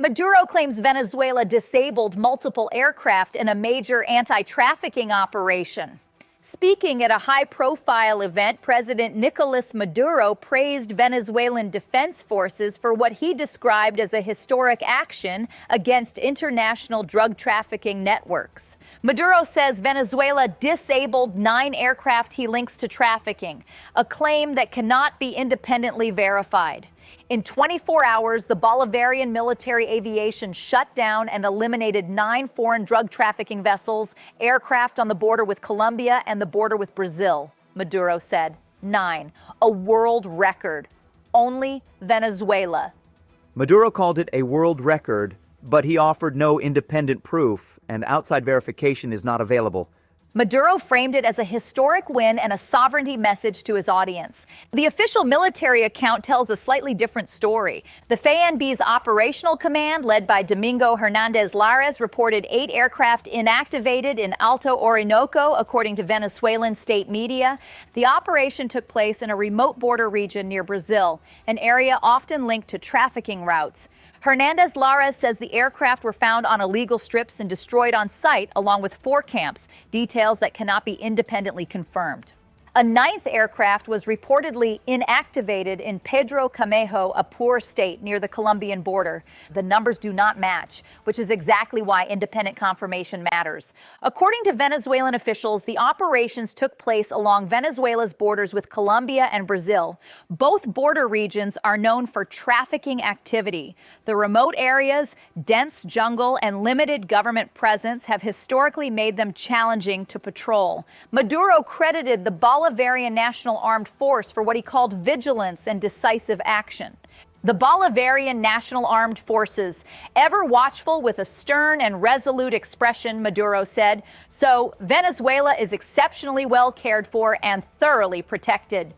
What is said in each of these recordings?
Maduro claims Venezuela disabled multiple aircraft in a major anti-trafficking operation. Speaking at a high-profile event, President Nicolás Maduro praised Venezuelan defense forces for what he described as a historic action against international drug trafficking networks. Maduro says Venezuela disabled 9 aircraft he links to trafficking, a claim that cannot be independently verified. In 24 hours, the Bolivarian military aviation shut down and eliminated 9 foreign drug trafficking vessels, aircraft on the border with Colombia and the border with Brazil, Maduro said. 9. A world record. Only Venezuela. Maduro called it a world record, but he offered no independent proof, and outside verification is not available. Maduro framed it as a historic win and a sovereignty message to his audience. The official military account tells a slightly different story. The FANB's operational command, led by Domingo Hernández Lárez, reported 8 aircraft inactivated in Alto Orinoco, according to Venezuelan state media. The operation took place in a remote border region near Brazil, an area often linked to trafficking routes. Hernández Lárez says the aircraft were found on illegal strips and destroyed on site, along with 4 camps, details that cannot be independently confirmed. A 9th aircraft was reportedly inactivated in Pedro Camejo, a poor state near the Colombian border. The numbers do not match, which is exactly why independent confirmation matters. According to Venezuelan officials, the operations took place along Venezuela's borders with Colombia and Brazil. Both border regions are known for trafficking activity. The remote areas, dense jungle, and limited government presence have historically made them challenging to patrol. Maduro credited the Bolivarian National Armed Force for what he called vigilance and decisive action. The Bolivarian National Armed Forces, ever watchful with a stern and resolute expression, Maduro said. So Venezuela is exceptionally well cared for and thoroughly protected.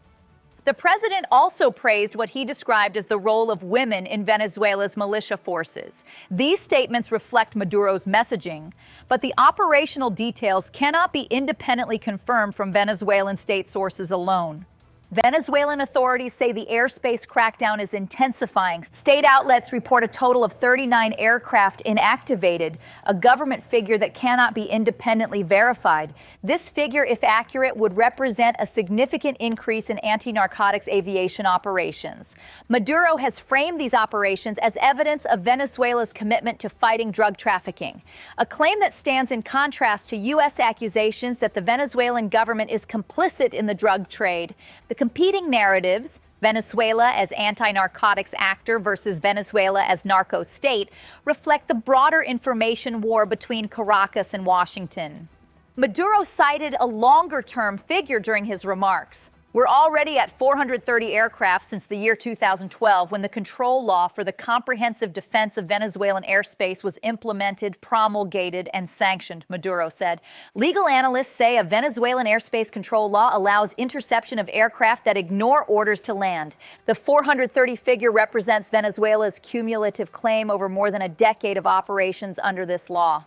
The president also praised what he described as the role of women in Venezuela's militia forces. These statements reflect Maduro's messaging, but the operational details cannot be independently confirmed from Venezuelan state sources alone. Venezuelan authorities say the airspace crackdown is intensifying. State outlets report a total of 39 aircraft inactivated, a government figure that cannot be independently verified. This figure, if accurate, would represent a significant increase in anti-narcotics aviation operations. Maduro has framed these operations as evidence of Venezuela's commitment to fighting drug trafficking, a claim that stands in contrast to U.S. accusations that the Venezuelan government is complicit in the drug trade. The competing narratives, Venezuela as anti-narcotics actor versus Venezuela as narco state, reflect the broader information war between Caracas and Washington. Maduro cited a longer-term figure during his remarks. We're already at 430 aircraft since the year 2012, when the control law for the comprehensive defense of Venezuelan airspace was implemented, promulgated, and sanctioned, Maduro said. Legal analysts say a Venezuelan airspace control law allows interception of aircraft that ignore orders to land. The 430 figure represents Venezuela's cumulative claim over more than a decade of operations under this law.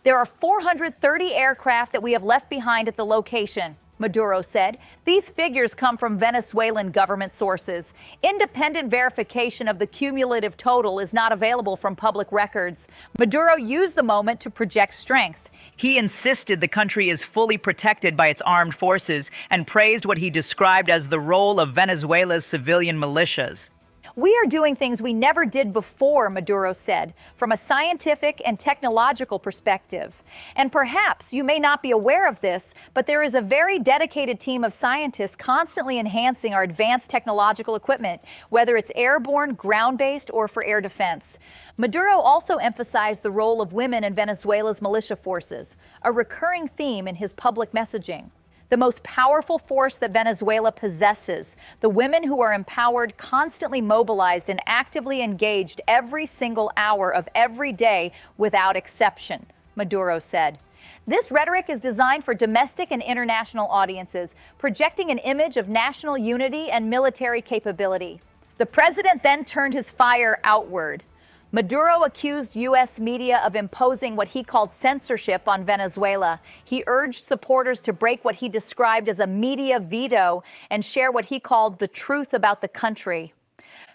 There are 430 aircraft that we have left behind at the location, Maduro said. These figures come from Venezuelan government sources. Independent verification of the cumulative total is not available from public records. Maduro used the moment to project strength. He insisted the country is fully protected by its armed forces and praised what he described as the role of Venezuela's civilian militias. We are doing things we never did before, Maduro said, from a scientific and technological perspective. And perhaps you may not be aware of this, but there is a very dedicated team of scientists constantly enhancing our advanced technological equipment, whether it's airborne, ground-based, or for air defense. Maduro also emphasized the role of women in Venezuela's militia forces, a recurring theme in his public messaging. The most powerful force that Venezuela possesses, the women who are empowered, constantly mobilized, and actively engaged every single hour of every day without exception, Maduro said. This rhetoric is designed for domestic and international audiences, projecting an image of national unity and military capability. The president then turned his fire outward. Maduro accused U.S. media of imposing what he called censorship on Venezuela. He urged supporters to break what he described as a media veto and share what he called the truth about the country.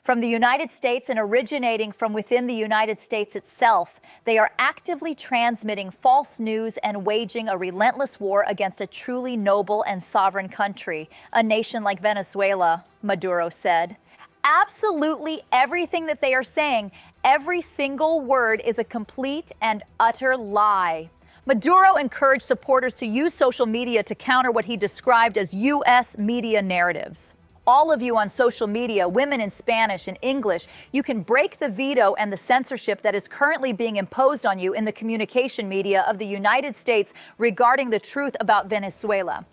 From the United States and originating from within the United States itself, they are actively transmitting false news and waging a relentless war against a truly noble and sovereign country, a nation like Venezuela, Maduro said. Absolutely everything that they are saying, every single word is a complete and utter lie. Maduro encouraged supporters to use social media to counter what he described as U.S. media narratives. All of you on social media, women in Spanish and English, you can break the veto and the censorship that is currently being imposed on you in the communication media of the United States regarding the truth about Venezuela.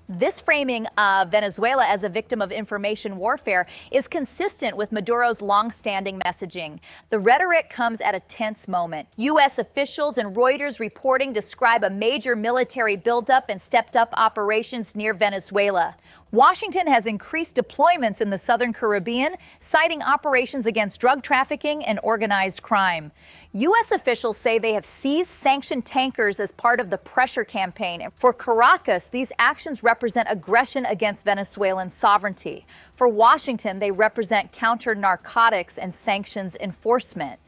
This framing of Venezuela as a victim of information warfare is consistent with Maduro's long-standing messaging. The rhetoric comes at a tense moment. U.S. officials and Reuters reporting describe a major military buildup and stepped-up operations near Venezuela. Washington has increased deployments in the southern Caribbean, citing operations against drug trafficking and organized crime. U.S. officials say they have seized sanctioned tankers as part of the pressure campaign. For Caracas, these actions represent aggression against Venezuelan sovereignty. For Washington, they represent counter-narcotics and sanctions enforcement.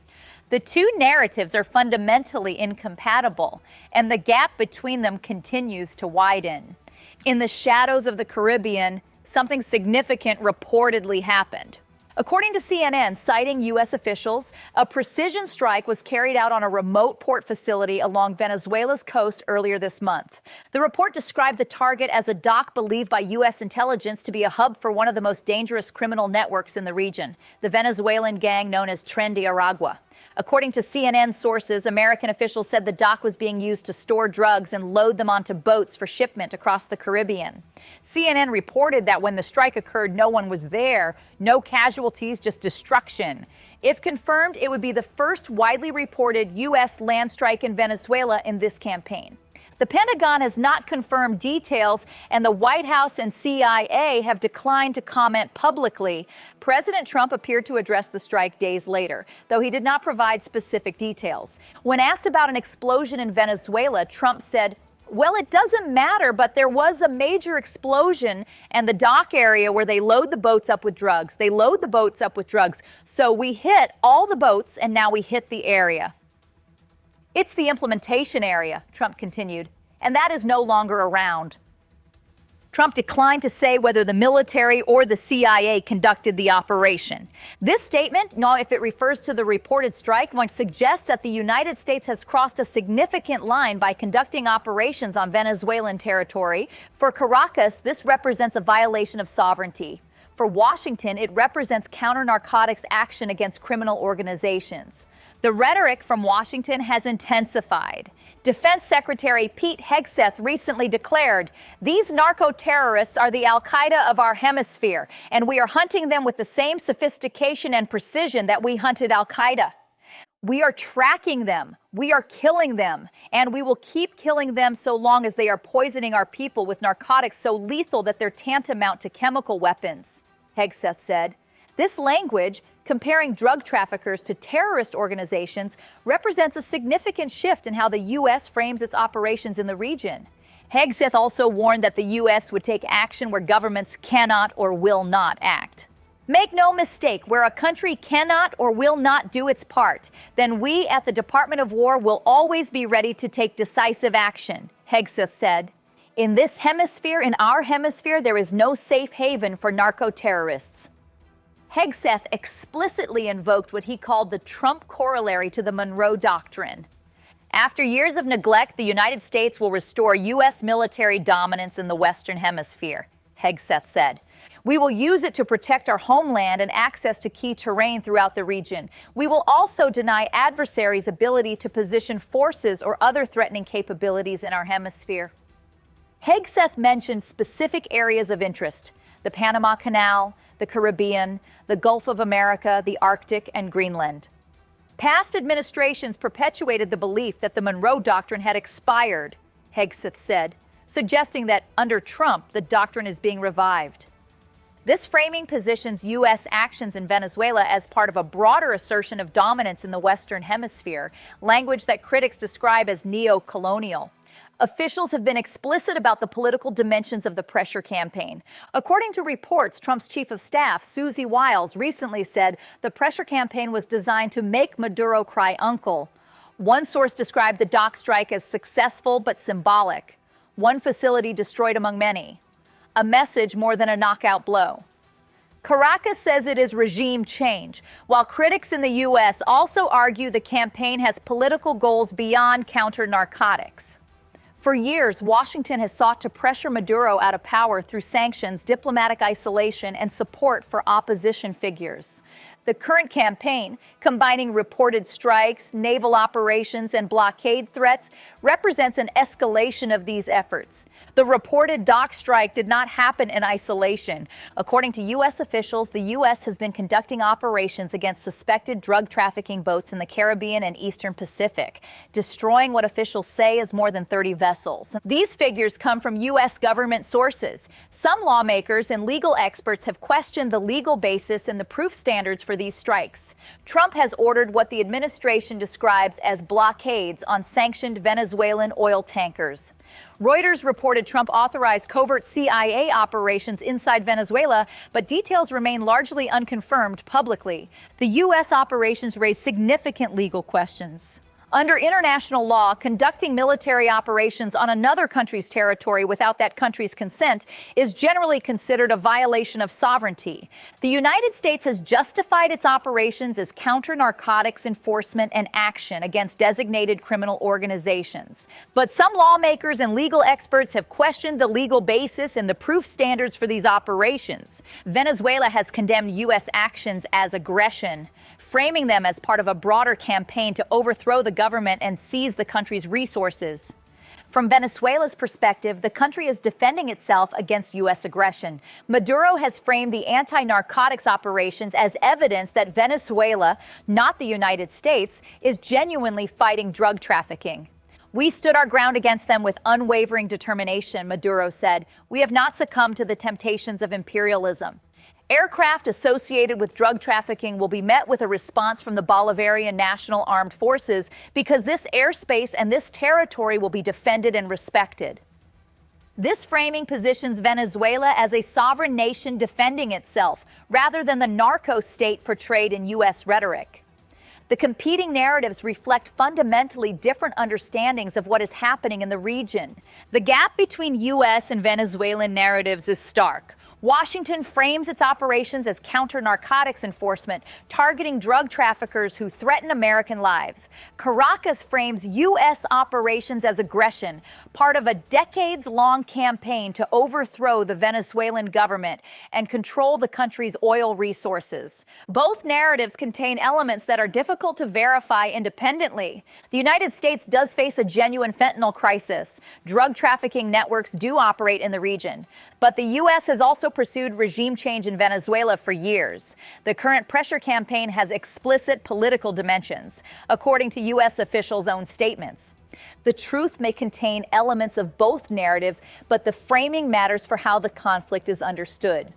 The two narratives are fundamentally incompatible, and the gap between them continues to widen. In the shadows of the Caribbean, something significant reportedly happened. According to CNN, citing U.S. officials, a precision strike was carried out on a remote port facility along Venezuela's coast earlier this month. The report described the target as a dock believed by U.S. intelligence to be a hub for one of the most dangerous criminal networks in the region, the Venezuelan gang known as Tren de Aragua. According to CNN sources, American officials said the dock was being used to store drugs and load them onto boats for shipment across the Caribbean. CNN reported that when the strike occurred, no one was there, no casualties, just destruction. If confirmed, it would be the first widely reported U.S. land strike in Venezuela in this campaign. The Pentagon has not confirmed details, and the White House and CIA have declined to comment publicly. President Trump appeared to address the strike days later, though he did not provide specific details. When asked about an explosion in Venezuela, Trump said, "Well, it doesn't matter, but there was a major explosion and the dock area where they load the boats up with drugs. They load the boats up with drugs. So we hit all the boats and now we hit the area." It's the implementation area, Trump continued, and that is no longer around. Trump declined to say whether the military or the CIA conducted the operation. This statement, now if it refers to the reported strike, suggests that the United States has crossed a significant line by conducting operations on Venezuelan territory. For Caracas, this represents a violation of sovereignty. For Washington, it represents counter-narcotics action against criminal organizations. The rhetoric from Washington has intensified. Defense Secretary Pete Hegseth recently declared, "These narco-terrorists are the al-Qaeda of our hemisphere, and we are hunting them with the same sophistication and precision that we hunted al-Qaeda. We are tracking them, we are killing them, and we will keep killing them so long as they are poisoning our people with narcotics so lethal that they're tantamount to chemical weapons," Hegseth said. This language, comparing drug traffickers to terrorist organizations, represents a significant shift in how the U.S. frames its operations in the region. Hegseth also warned that the U.S. would take action where governments cannot or will not act. Make no mistake, where a country cannot or will not do its part, then we at the Department of War will always be ready to take decisive action, Hegseth said. In this hemisphere, in our hemisphere, there is no safe haven for narco-terrorists. Hegseth explicitly invoked what he called the Trump corollary to the Monroe Doctrine. After years of neglect, the United States will restore U.S. military dominance in the Western Hemisphere, Hegseth said. We will use it to protect our homeland and access to key terrain throughout the region. We will also deny adversaries' ability to position forces or other threatening capabilities in our hemisphere. Hegseth mentioned specific areas of interest: the Panama Canal, the Caribbean, the Gulf of America, the Arctic, and Greenland. Past administrations perpetuated the belief that the Monroe Doctrine had expired, Hegseth said, suggesting that under Trump, the doctrine is being revived. This framing positions U.S. actions in Venezuela as part of a broader assertion of dominance in the Western Hemisphere, language that critics describe as neo-colonial. Officials have been explicit about the political dimensions of the pressure campaign. According to reports, Trump's chief of staff, Susie Wiles, recently said the pressure campaign was designed to make Maduro cry uncle. One source described the dock strike as successful but symbolic. One facility destroyed among many. A message more than a knockout blow. Caracas says it is regime change, while critics in the U.S. also argue the campaign has political goals beyond counter-narcotics. For years, Washington has sought to pressure Maduro out of power through sanctions, diplomatic isolation, and support for opposition figures. The current campaign, combining reported strikes, naval operations, and blockade threats, represents an escalation of these efforts. The reported dock strike did not happen in isolation. According to U.S. officials, the U.S. has been conducting operations against suspected drug trafficking boats in the Caribbean and Eastern Pacific, destroying what officials say is more than 30 vessels. These figures come from U.S. government sources. Some lawmakers and legal experts have questioned the legal basis and the proof standards for these strikes. Trump has ordered what the administration describes as blockades on sanctioned Venezuelan oil tankers. Reuters reported Trump authorized covert CIA operations inside Venezuela, but details remain largely unconfirmed publicly. The U.S. operations raise significant legal questions. Under international law, conducting military operations on another country's territory without that country's consent is generally considered a violation of sovereignty. The United States has justified its operations as counter-narcotics enforcement and action against designated criminal organizations. But some lawmakers and legal experts have questioned the legal basis and the proof standards for these operations. Venezuela has condemned U.S. actions as aggression, framing them as part of a broader campaign to overthrow the government and seize the country's resources. From Venezuela's perspective, the country is defending itself against U.S. aggression. Maduro has framed the anti-narcotics operations as evidence that Venezuela, not the United States, is genuinely fighting drug trafficking. We stood our ground against them with unwavering determination, Maduro said. We have not succumbed to the temptations of imperialism. Aircraft associated with drug trafficking will be met with a response from the Bolivarian National Armed Forces because this airspace and this territory will be defended and respected. This framing positions Venezuela as a sovereign nation defending itself, rather than the narco state portrayed in U.S. rhetoric. The competing narratives reflect fundamentally different understandings of what is happening in the region. The gap between U.S. and Venezuelan narratives is stark. Washington frames its operations as counter-narcotics enforcement, targeting drug traffickers who threaten American lives. Caracas frames U.S. operations as aggression, part of a decades-long campaign to overthrow the Venezuelan government and control the country's oil resources. Both narratives contain elements that are difficult to verify independently. The United States does face a genuine fentanyl crisis. Drug trafficking networks do operate in the region. But the U.S. has also pursued regime change in Venezuela for years. The current pressure campaign has explicit political dimensions, according to U.S. officials' own statements. The truth may contain elements of both narratives, but the framing matters for how the conflict is understood.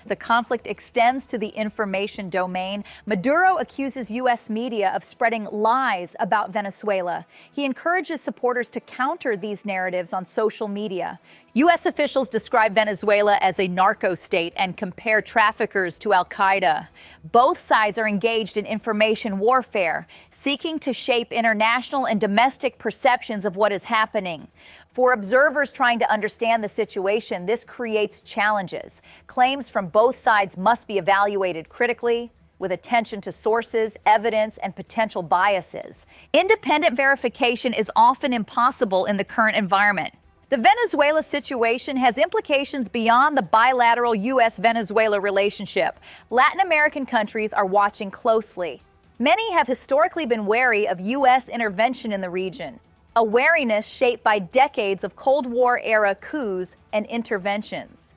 The conflict extends to the information domain. Maduro accuses U.S. media of spreading lies about Venezuela. He encourages supporters to counter these narratives on social media. U.S. officials describe Venezuela as a narco state and compare traffickers to al-Qaeda. Both sides are engaged in information warfare, seeking to shape international and domestic perceptions of what is happening. For observers trying to understand the situation, this creates challenges. Claims from both sides must be evaluated critically, with attention to sources, evidence, and potential biases. Independent verification is often impossible in the current environment. The Venezuela situation has implications beyond the bilateral U.S.-Venezuela relationship. Latin American countries are watching closely. Many have historically been wary of U.S. intervention in the region, a wariness shaped by decades of Cold War-era coups and interventions.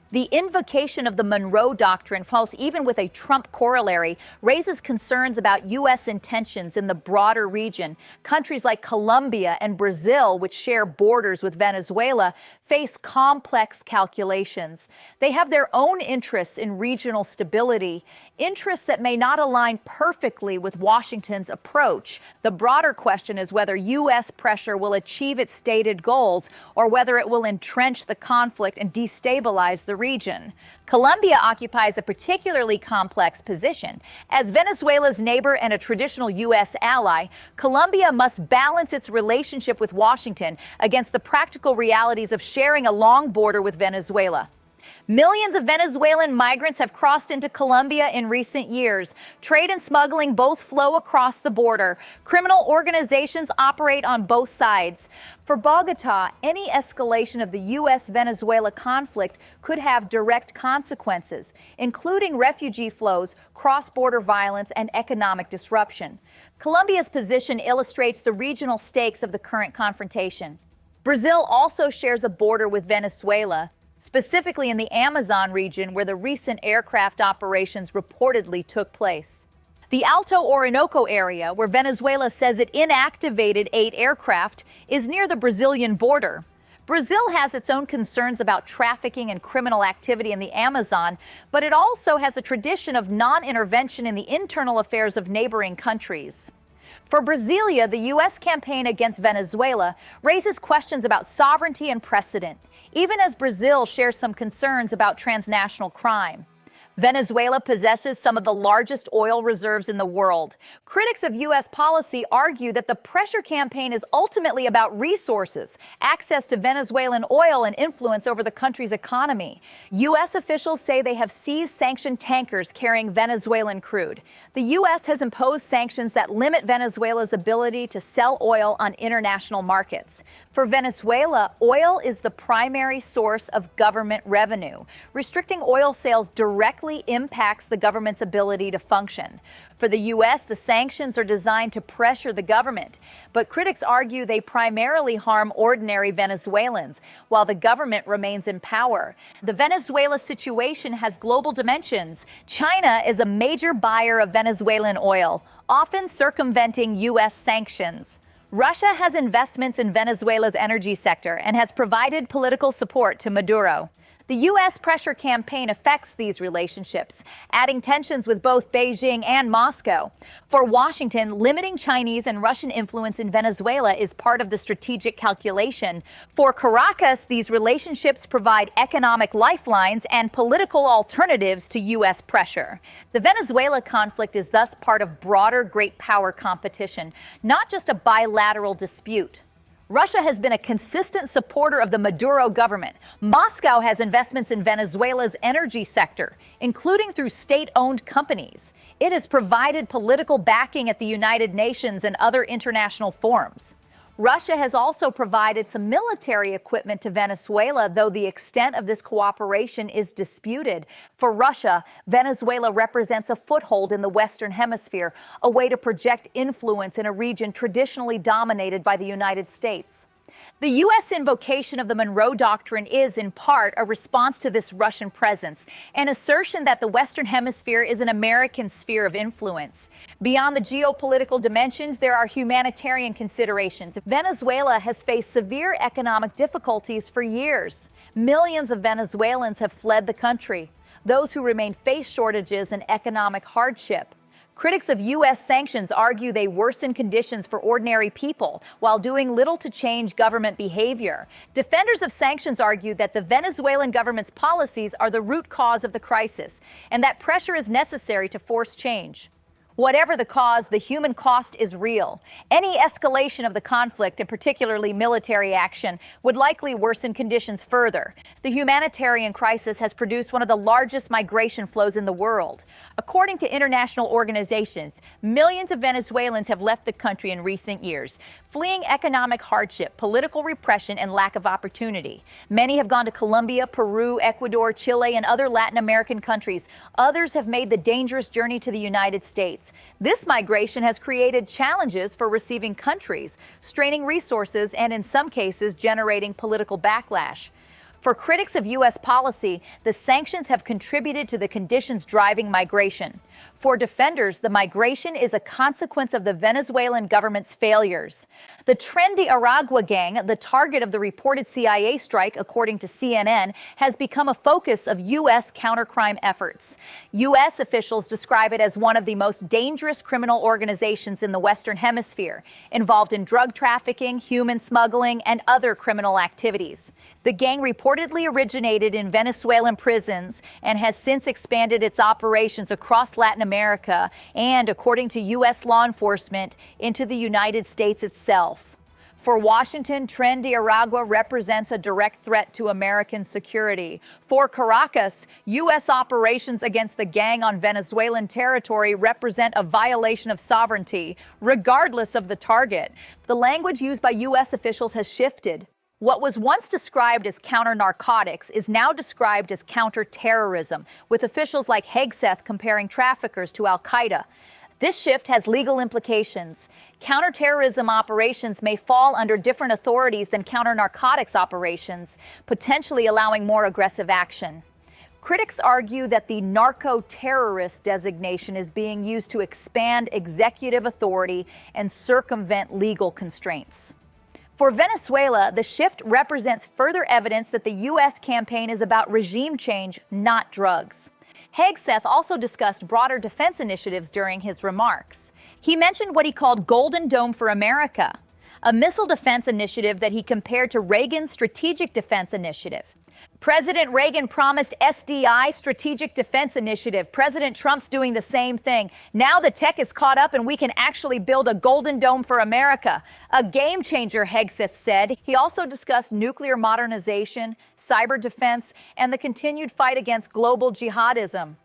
The invocation of the Monroe Doctrine, whilst even with a Trump corollary, raises concerns about U.S. intentions in the broader region. Countries like Colombia and Brazil, which share borders with Venezuela, face complex calculations. They have their own interests in regional stability, interests that may not align perfectly with Washington's approach. The broader question is whether U.S. pressure will achieve its stated goals or whether it will entrench the conflict and destabilize the region. Colombia occupies a particularly complex position. As Venezuela's neighbor and a traditional U.S. ally, Colombia must balance its relationship with Washington against the practical realities of sharing a long border with Venezuela. Millions of Venezuelan migrants have crossed into Colombia in recent years. Trade and smuggling both flow across the border. Criminal organizations operate on both sides. For Bogotá, any escalation of the U.S.-Venezuela conflict could have direct consequences, including refugee flows, cross-border violence, and economic disruption. Colombia's position illustrates the regional stakes of the current confrontation. Brazil also shares a border with Venezuela, specifically in the Amazon region where the recent aircraft operations reportedly took place. The Alto Orinoco area, where Venezuela says it inactivated 8 aircraft, is near the Brazilian border. Brazil has its own concerns about trafficking and criminal activity in the Amazon, but it also has a tradition of non-intervention in the internal affairs of neighboring countries. For Brasilia, the U.S. campaign against Venezuela raises questions about sovereignty and precedent, even as Brazil shares some concerns about transnational crime. Venezuela possesses some of the largest oil reserves in the world. Critics of U.S. policy argue that the pressure campaign is ultimately about resources, access to Venezuelan oil, and influence over the country's economy. U.S. officials say they have seized sanctioned tankers carrying Venezuelan crude. The U.S. has imposed sanctions that limit Venezuela's ability to sell oil on international markets. For Venezuela, oil is the primary source of government revenue. Restricting oil sales directly impacts the government's ability to function. For the U.S., the sanctions are designed to pressure the government, but critics argue they primarily harm ordinary Venezuelans, while the government remains in power. The Venezuela situation has global dimensions. China is a major buyer of Venezuelan oil, often circumventing U.S. sanctions. Russia has investments in Venezuela's energy sector and has provided political support to Maduro. The U.S. pressure campaign affects these relationships, adding tensions with both Beijing and Moscow. For Washington, limiting Chinese and Russian influence in Venezuela is part of the strategic calculation. For Caracas, these relationships provide economic lifelines and political alternatives to U.S. pressure. The Venezuela conflict is thus part of broader great power competition, not just a bilateral dispute. Russia has been a consistent supporter of the Maduro government. Moscow has investments in Venezuela's energy sector, including through state-owned companies. It has provided political backing at the United Nations and other international forums. Russia has also provided some military equipment to Venezuela, though the extent of this cooperation is disputed. For Russia, Venezuela represents a foothold in the Western Hemisphere, a way to project influence in a region traditionally dominated by the United States. The U.S. invocation of the Monroe Doctrine is, in part, a response to this Russian presence, an assertion that the Western Hemisphere is an American sphere of influence. Beyond the geopolitical dimensions, there are humanitarian considerations. Venezuela has faced severe economic difficulties for years. Millions of Venezuelans have fled the country. Those who remain face shortages and economic hardship. Critics of U.S. sanctions argue they worsen conditions for ordinary people while doing little to change government behavior. Defenders of sanctions argue that the Venezuelan government's policies are the root cause of the crisis and that pressure is necessary to force change. Whatever the cause, the human cost is real. Any escalation of the conflict, and particularly military action, would likely worsen conditions further. The humanitarian crisis has produced one of the largest migration flows in the world. According to international organizations, millions of Venezuelans have left the country in recent years, fleeing economic hardship, political repression, and lack of opportunity. Many have gone to Colombia, Peru, Ecuador, Chile, and other Latin American countries. Others have made the dangerous journey to the United States. This migration has created challenges for receiving countries, straining resources and, in some cases, generating political backlash. For critics of U.S. policy, the sanctions have contributed to the conditions driving migration. For defenders, the migration is a consequence of the Venezuelan government's failures. The trendy Aragua gang, the target of the reported CIA strike, according to CNN, has become a focus of U.S. countercrime efforts. U.S. officials describe it as one of the most dangerous criminal organizations in the Western Hemisphere, involved in drug trafficking, human smuggling, and other criminal activities. The gang reportedly originated in Venezuelan prisons and has since expanded its operations across Latin America and, according to U.S. law enforcement, into the United States itself. For Washington, trendy Aragua represents a direct threat to American security. For Caracas, U.S. operations against the gang on Venezuelan territory represent a violation of sovereignty, regardless of the target. The language used by U.S. officials has shifted. What was once described as counter-narcotics is now described as counter-terrorism, with officials like Hegseth comparing traffickers to al-Qaeda. This shift has legal implications. Counterterrorism operations may fall under different authorities than counter-narcotics operations, potentially allowing more aggressive action. Critics argue that the narco-terrorist designation is being used to expand executive authority and circumvent legal constraints. For Venezuela, the shift represents further evidence that the U.S. campaign is about regime change, not drugs. Hegseth also discussed broader defense initiatives during his remarks. He mentioned what he called Golden Dome for America, a missile defense initiative that he compared to Reagan's Strategic Defense Initiative. President Reagan promised SDI, Strategic Defense Initiative. President Trump's doing the same thing. Now the tech is caught up and we can actually build a Golden Dome for America. A game changer, Hegseth said. He also discussed nuclear modernization, cyber defense, and the continued fight against global jihadism.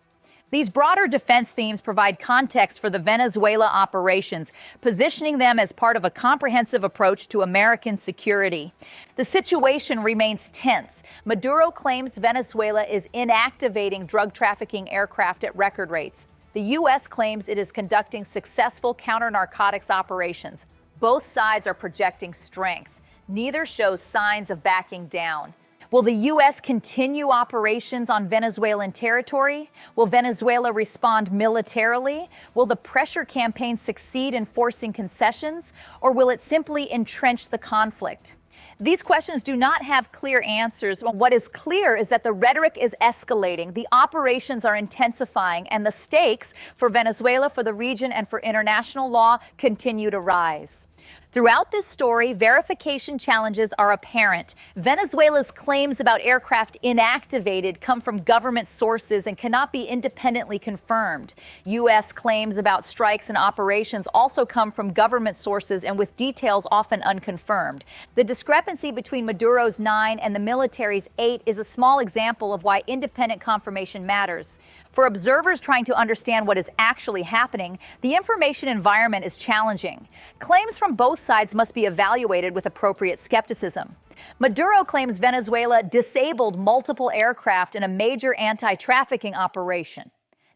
These broader defense themes provide context for the Venezuela operations, positioning them as part of a comprehensive approach to American security. The situation remains tense. Maduro claims Venezuela is inactivating drug trafficking aircraft at record rates. The U.S. claims it is conducting successful counter-narcotics operations. Both sides are projecting strength. Neither shows signs of backing down. Will the U.S. continue operations on Venezuelan territory? Will Venezuela respond militarily? Will the pressure campaign succeed in forcing concessions? Or will it simply entrench the conflict? These questions do not have clear answers. What is clear is that the rhetoric is escalating, the operations are intensifying, and the stakes for Venezuela, for the region, and for international law continue to rise. Throughout this story, verification challenges are apparent. Venezuela's claims about aircraft inactivated come from government sources and cannot be independently confirmed. U.S. claims about strikes and operations also come from government sources and with details often unconfirmed. The discrepancy between Maduro's 9 and the military's 8 is a small example of why independent confirmation matters. For observers trying to understand what is actually happening, the information environment is challenging. Claims from both sides must be evaluated with appropriate skepticism. Maduro claims Venezuela disabled multiple aircraft in a major anti-trafficking operation.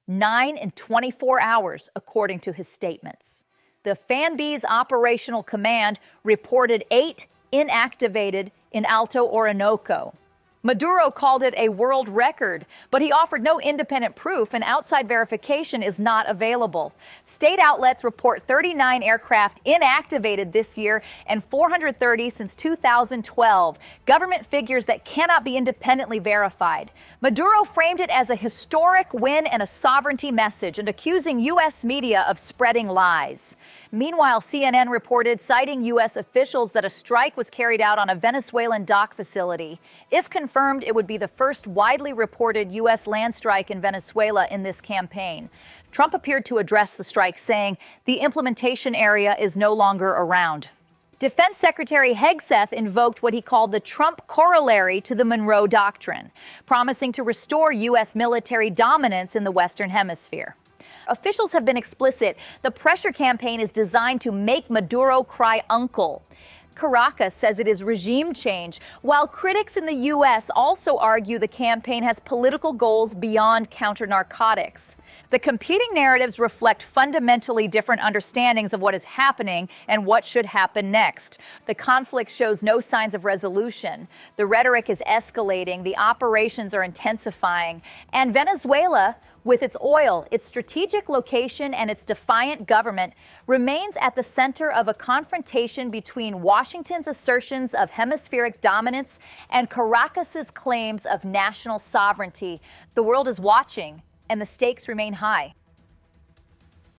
9 in 24 hours, according to his statements. The FANB's operational command reported 8 inactivated in Alto Orinoco. Maduro called it a world record, but he offered no independent proof and outside verification is not available. State outlets report 39 aircraft inactivated this year and 430 since 2012, government figures that cannot be independently verified. Maduro framed it as a historic win and a sovereignty message and accusing U.S. media of spreading lies. Meanwhile, CNN reported, citing U.S. officials, that a strike was carried out on a Venezuelan dock facility. If confirmed, it would be the first widely reported U.S. land strike in Venezuela in this campaign. Trump appeared to address the strike, saying the implementation area is no longer around. Defense Secretary Hegseth invoked what he called the Trump corollary to the Monroe Doctrine, promising to restore U.S. military dominance in the Western Hemisphere. Officials have been explicit. The pressure campaign is designed to make Maduro cry uncle. Caracas says it is regime change, while critics in the U.S. also argue the campaign has political goals beyond counter-narcotics. The competing narratives reflect fundamentally different understandings of what is happening and what should happen next. The conflict shows no signs of resolution. The rhetoric is escalating, the operations are intensifying, and Venezuela, with its oil, its strategic location, and its defiant government, remains at the center of a confrontation between Washington's assertions of hemispheric dominance and Caracas's claims of national sovereignty. The world is watching, and the stakes remain high.